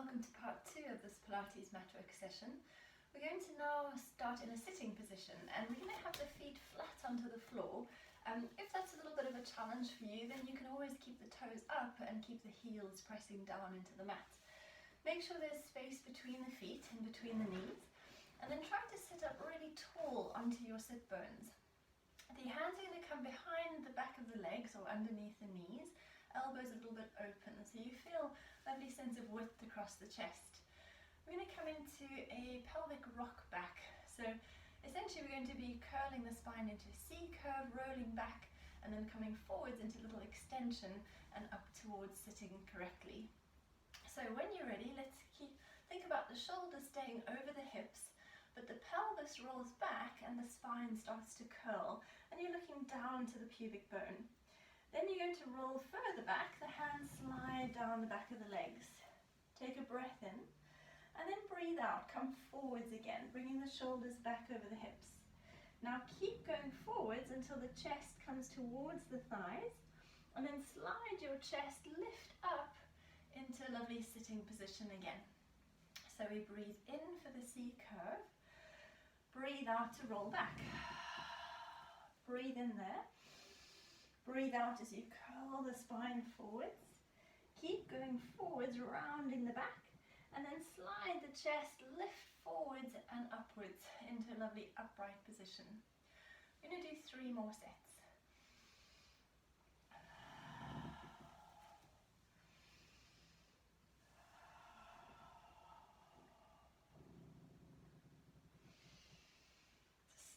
welcome to part 2 of this Pilates Matwork session. We're going to now start in a sitting position and we're going to have the feet flat onto the floor. If that's a little bit of a challenge for you, then you can always keep the toes up and keep the heels pressing down into the mat. Make sure there's space between the feet and between the knees, and then try to sit up really tall onto your sit bones. The hands are going to come behind the back of the legs or underneath the knees, elbows a little bit open, so you feel a lovely sense of width across the chest. We're going to come into a pelvic rock back. So essentially we're going to be curling the spine into a C curve, rolling back, and then coming forwards into a little extension and up towards sitting correctly. So when you're ready, think about the shoulders staying over the hips, but the pelvis rolls back and the spine starts to curl, and you're looking down to the pubic bone. Then you're going to roll further back, the hands slide down the back of the legs. Take a breath in, and then breathe out, come forwards again, bringing the shoulders back over the hips. Now keep going forwards until the chest comes towards the thighs, and then slide your chest, lift up into a lovely sitting position again. So we breathe in for the C curve, breathe out to roll back. Breathe in there. Breathe out as you curl the spine forwards. Keep going forwards, rounding the back, and then slide the chest, lift forwards and upwards into a lovely upright position. We're going to do 3 more sets.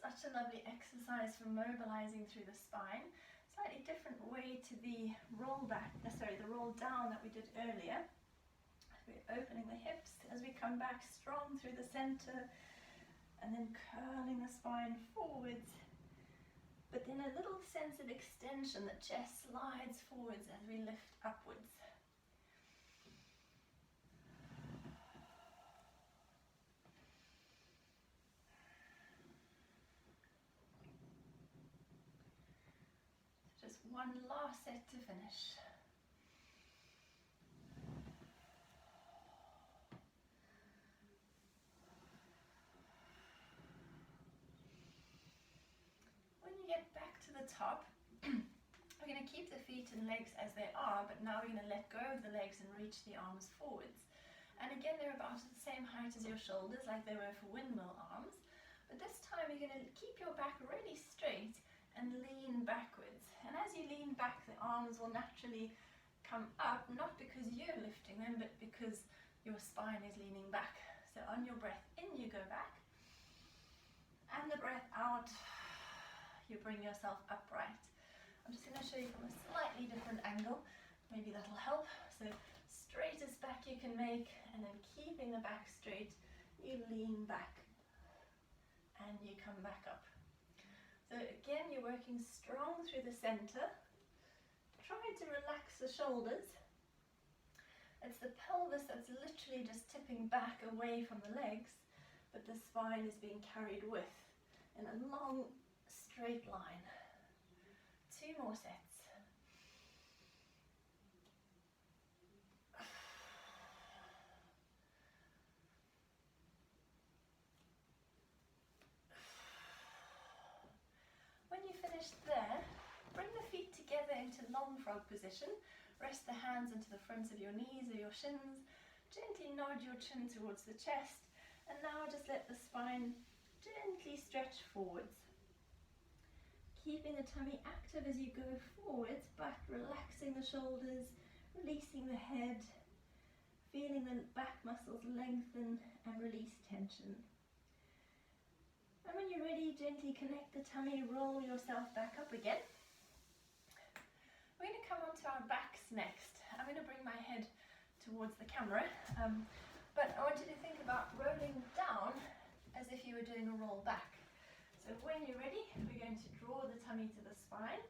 Such a lovely exercise for mobilizing through the spine. Slightly different way to the roll down that we did earlier. We're opening the hips as we come back strong through the center, and then curling the spine forwards, but then a little sense of extension. The chest slides forwards as we lift upwards. Just one last set to finish. When you get back to the top, we're going to keep the feet and legs as they are, but now we're going to let go of the legs and reach the arms forwards. And again, they're about the same height as your shoulders, like they were for windmill arms. But this time you're going to keep your back really straight and lean backwards. And as you lean back, the arms will naturally come up, not because you're lifting them, but because your spine is leaning back. So on your breath in, you go back, and the breath out, you bring yourself upright. I'm just going to show you from a slightly different angle, maybe that'll help. So straightest back you can make, and then keeping the back straight, you lean back and you come back up. So again, you're working strong through the center. Try to relax the shoulders. It's the pelvis that's literally just tipping back away from the legs, but the spine is being carried with in a long, straight line. 2 more sets. There, bring the feet together into long frog position. Rest the hands into the fronts of your knees or your shins. Gently nod your chin towards the chest, and now just let the spine gently stretch forwards. Keeping the tummy active as you go forwards, but relaxing the shoulders, releasing the head, feeling the back muscles lengthen and release tension. And when you're ready, gently connect the tummy, roll yourself back up again. We're going to come onto our backs next. I'm going to bring my head towards the camera, but I want you to think about rolling down as if you were doing a roll back. So when you're ready, we're going to draw the tummy to the spine,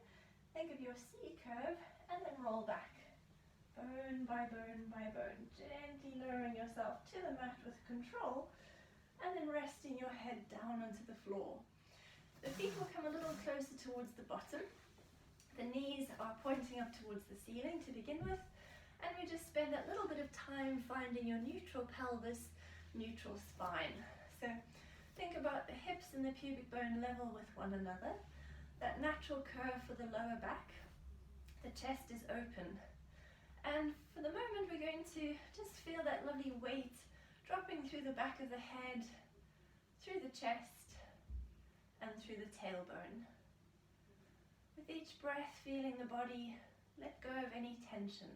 think of your C curve, and then roll back. Bone by bone by bone, gently lowering yourself to the mat with control, and then resting your head down onto the floor. The feet will come a little closer towards the bottom. The knees are pointing up towards the ceiling to begin with, And we just spend a little bit of time finding your neutral pelvis, neutral spine. So think about the hips and the pubic bone level with one another, that natural curve for the lower back, the chest is open. And for the moment we're going to just feel that lovely weight dropping through the back of the head, through the chest, and through the tailbone. With each breath, feeling the body let go of any tension.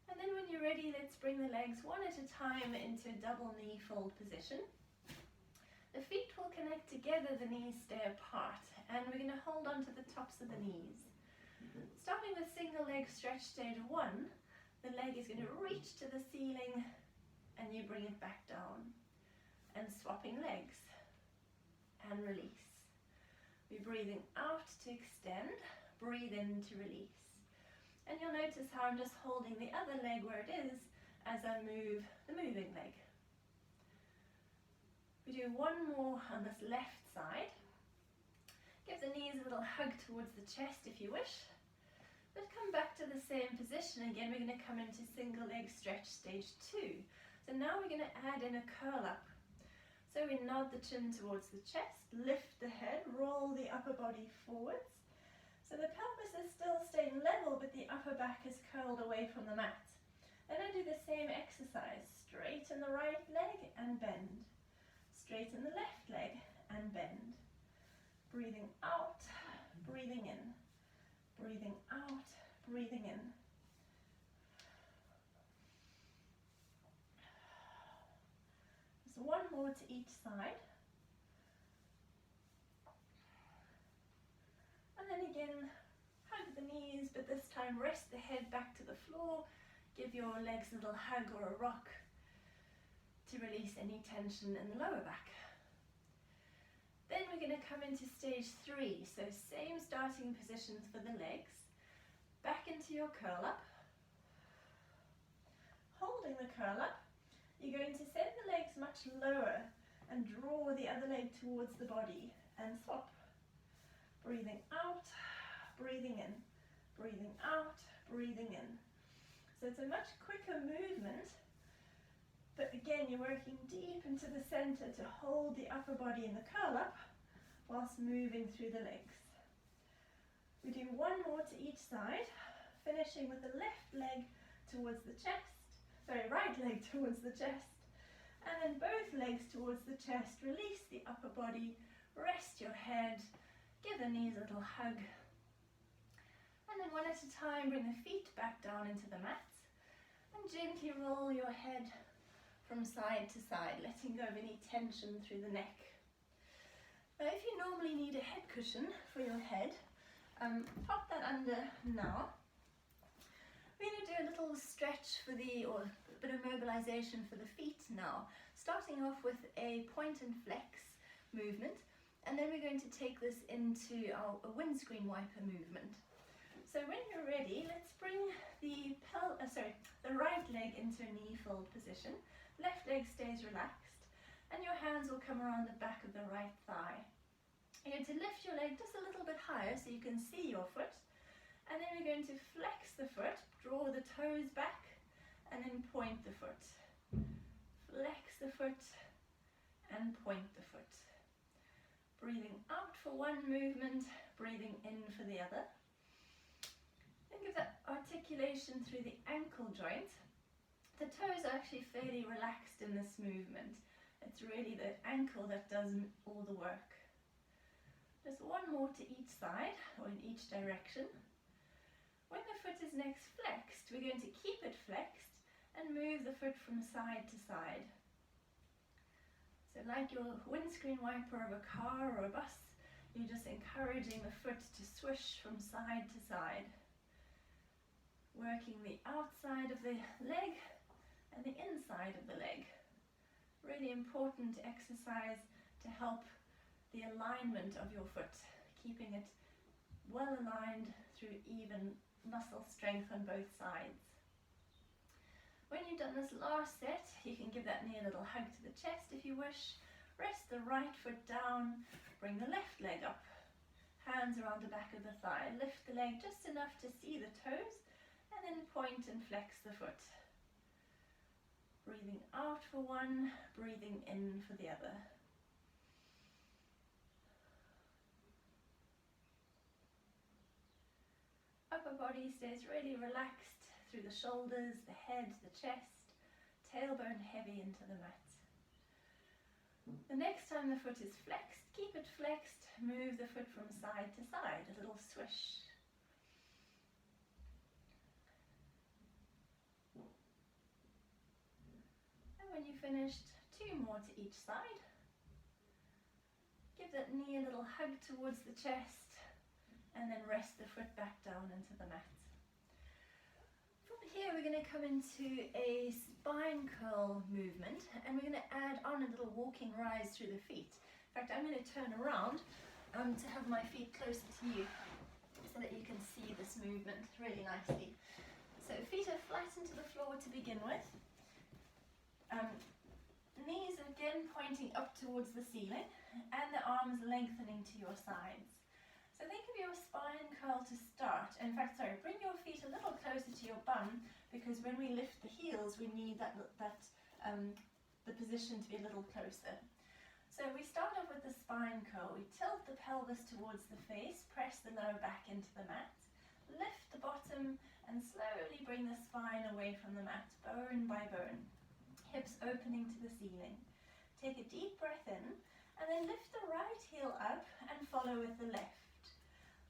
And then when you're ready, let's bring the legs one at a time into double knee fold position. The feet will connect together, the knees stay apart, and we're going to hold on to the tops of the knees. Starting with single leg stretch stage 1, the leg is going to reach to the ceiling and you bring it back down. And swapping legs and release. We're breathing out to extend, breathe in to release. And you'll notice how I'm just holding the other leg where it is as I move the moving leg. We do one more on this left side. Give the knees a little hug towards the chest if you wish. But come back to the same position again. We're going to come into single leg stretch stage 2. So now we're going to add in a curl up. So we nod the chin towards the chest, lift the head, roll the upper body forwards. So the pelvis is still staying level, but the upper back is curled away from the mat. Then I do the same exercise. Straighten the right leg and bend. Straighten the left leg and bend. Breathing out, breathing in. Breathing out, breathing in. Just one more to each side. And then again, hug the knees, but this time rest the head back to the floor. Give your legs a little hug or a rock to release any tension in the lower back. Then we're going to come into stage 3. So same starting positions for the legs. Back into your curl up. Holding the curl up, you're going to send the legs much lower and draw the other leg towards the body and swap. Breathing out, breathing in, breathing out, breathing in. So it's a much quicker movement, but again you're working deep into the center to hold the upper body in the curl up whilst moving through the legs. We do one more to each side, finishing with the left leg towards the chest, right leg towards the chest, and then both legs towards the chest. Release the upper body, rest your head, give the knees a little hug, and then one at a time bring the feet back down into the mat and gently roll your head from side to side, letting go of any tension through the neck. Now if you normally need a head cushion for your head, pop that under now. We're going to do a little stretch for or a bit of mobilization for the feet now, starting off with a point and flex movement. And then we're going to take this into a windscreen wiper movement. So when you're ready, let's bring the right leg into a knee fold position. Left leg stays relaxed, and your hands will come around the back of the right thigh. You're going to lift your leg just a little bit higher so you can see your foot. And then we're going to flex the foot, draw the toes back, and then point the foot. Flex the foot, and point the foot. Breathing out for one movement, breathing in for the other. Think of that articulation through the ankle joint. The toes are actually fairly relaxed in this movement. It's really the ankle that does all the work. Just one more to each side, or in each direction. When the foot is next flexed, we're going to keep it flexed and move the foot from side to side. So like your windscreen wiper of a car or a bus, you're just encouraging the foot to swish from side to side. Working the outside of the leg and the inside of the leg. Really important exercise to help the alignment of your foot, keeping it well aligned through even muscle strength on both sides. When you've done this last set, you can give that knee a little hug to the chest if you wish. Rest the right foot down, bring the left leg up, hands around the back of the thigh, lift the leg just enough to see the toes, and then point and flex the foot. Breathing out for one, breathing in for the other. Upper body stays really relaxed through the shoulders, the head, the chest, tailbone heavy into the mat. The next time the foot is flexed, keep it flexed, move the foot from side to side, a little swish. And when you've finished, 2 more to each side. Give that knee a little hug towards the chest, and then rest the foot back down into the mat. From here we're going to come into a spine curl movement, and we're going to add on a little walking rise through the feet. In fact, I'm going to turn around to have my feet closer to you so that you can see this movement really nicely. So feet are flat into the floor to begin with. Knees again pointing up towards the ceiling, and the arms lengthening to your sides. So think of your spine curl to start. In fact, sorry, bring your feet a little closer to your bum, because when we lift the heels, we need the position to be a little closer. So we start off with the spine curl. We tilt the pelvis towards the face, press the lower back into the mat, lift the bottom, and slowly bring the spine away from the mat, bone by bone. Hips opening to the ceiling. Take a deep breath in, and then lift the right heel up and follow with the left.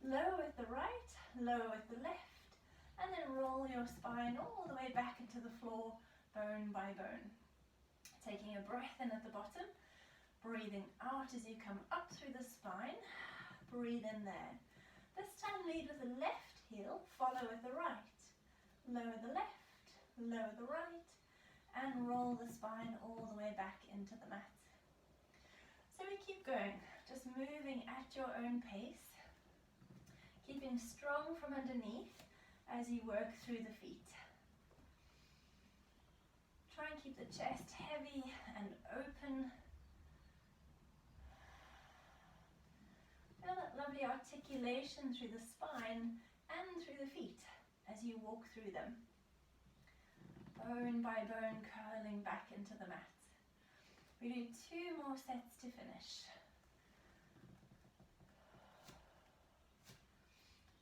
Lower with the right, lower with the left, and then roll your spine all the way back into the floor, bone by bone. Taking a breath in at the bottom, breathing out as you come up through the spine, breathe in there. This time lead with the left heel, follow with the right. Lower the left, lower the right, and roll the spine all the way back into the mat. So we keep going, just moving at your own pace, keeping strong from underneath as you work through the feet. Try and keep the chest heavy and open. Feel that lovely articulation through the spine and through the feet as you walk through them. Bone by bone curling back into the mat. We do 2 more sets to finish.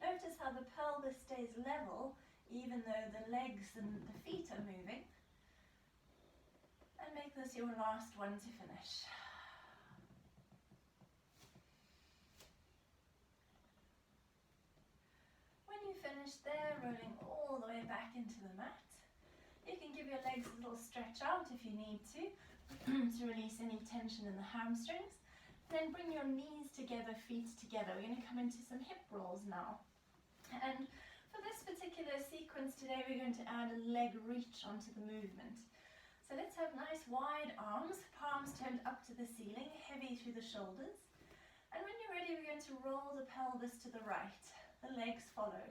Notice how the pelvis stays level even though the legs and the feet are moving. And make this your last one to finish. When you finish there, rolling all the way back into the mat, you can give your legs a little stretch out if you need to release any tension in the hamstrings. Then bring your knees together, feet together. We're going to come into some hip rolls now. And for this particular sequence today, we're going to add a leg reach onto the movement. So let's have nice wide arms, palms turned up to the ceiling, heavy through the shoulders. And when you're ready, we're going to roll the pelvis to the right. The legs follow.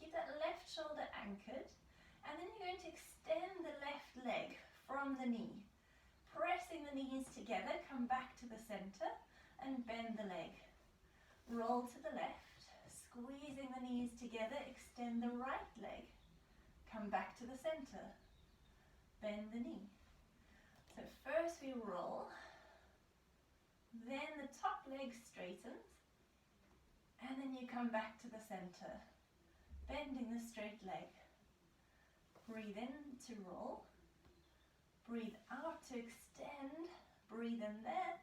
Keep that left shoulder anchored. And then you're going to extend the left leg from the knee. Pressing the knees together, come back to the center and bend the leg. Roll to the left. Squeezing the knees together, extend the right leg. Come back to the center. Bend the knee. So first we roll, then the top leg straightens, and then you come back to the center, bending the straight leg. Breathe in to roll, breathe out to extend, breathe in there,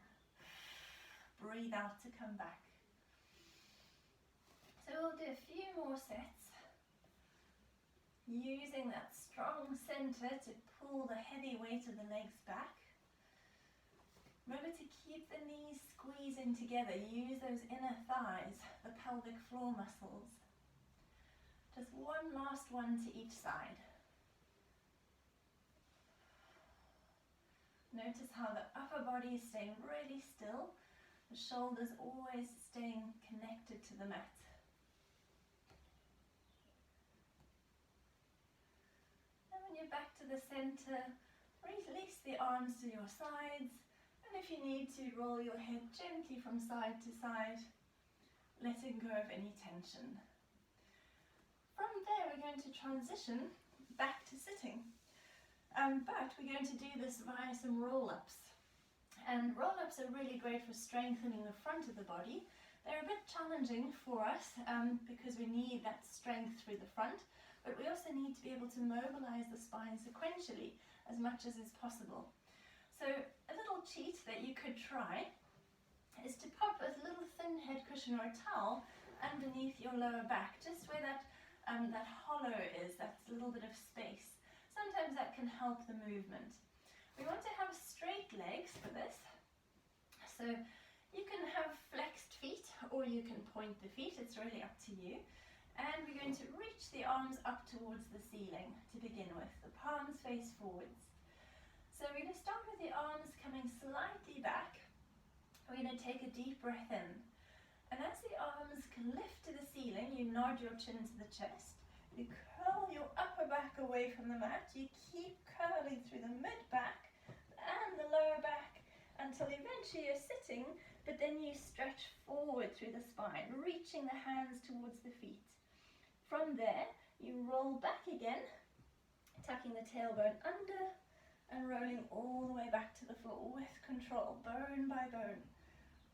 breathe out to come back. So we'll do a few more sets, using that strong center to pull the heavy weight of the legs back. Remember to keep the knees squeezing together. Use those inner thighs, the pelvic floor muscles. Just one last one to each side. Notice how the upper body is staying really still, the shoulders always staying connected to the mat. And when you're back to the center, release the arms to your sides. And if you need to, roll your head gently from side to side, letting go of any tension. From there, we're going to transition back to sitting. But we're going to do this via some roll-ups. And roll-ups are really great for strengthening the front of the body. They're a bit challenging for us because we need that strength through the front, but we also need to be able to mobilize the spine sequentially as much as is possible. So a little cheat that you could try is to pop a little thin head cushion or a towel underneath your lower back, just where that hollow is, that little bit of space. Sometimes that can help the movement. We want to have straight legs for this. So you can have flexed feet or you can point the feet, it's really up to you. And we're going to reach the arms up towards the ceiling to begin with. The palms face forwards. So we're going to start with the arms coming slightly back. We're going to take a deep breath in. And as the arms can lift to the ceiling, you nod your chin to the chest. You curl your upper back away from the mat. You keep curling through the mid-back and the lower back until eventually you're sitting, but then you stretch forward through the spine, reaching the hands towards the feet. From there, you roll back again, tucking the tailbone under and rolling all the way back to the floor with control, bone by bone.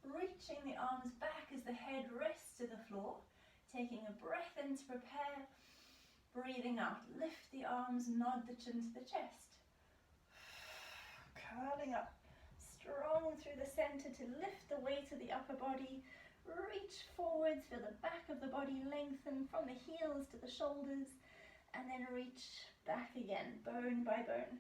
Reaching the arms back as the head rests to the floor, taking a breath in to prepare, breathing out, lift the arms, nod the chin to the chest. Curling up, strong through the center to lift the weight of the upper body, reach forwards, feel the back of the body lengthen from the heels to the shoulders, and then reach back again, bone by bone.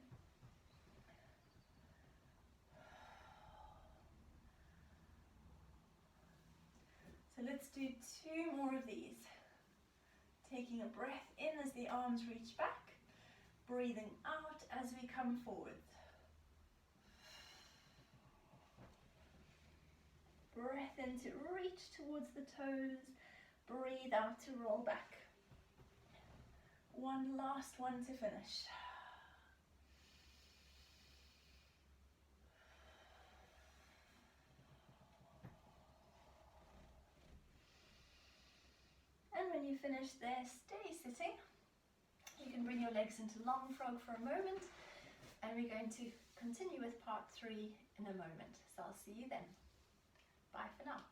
So let's do 2 more of these. Taking a breath in as the arms reach back, breathing out as we come forward. Breath in to reach towards the toes, breathe out to roll back. One last one to finish. And when you finish there, stay sitting. You can bring your legs into long frog for a moment, and we're going to continue with part 3 in a moment. So I'll see you then. Bye for now.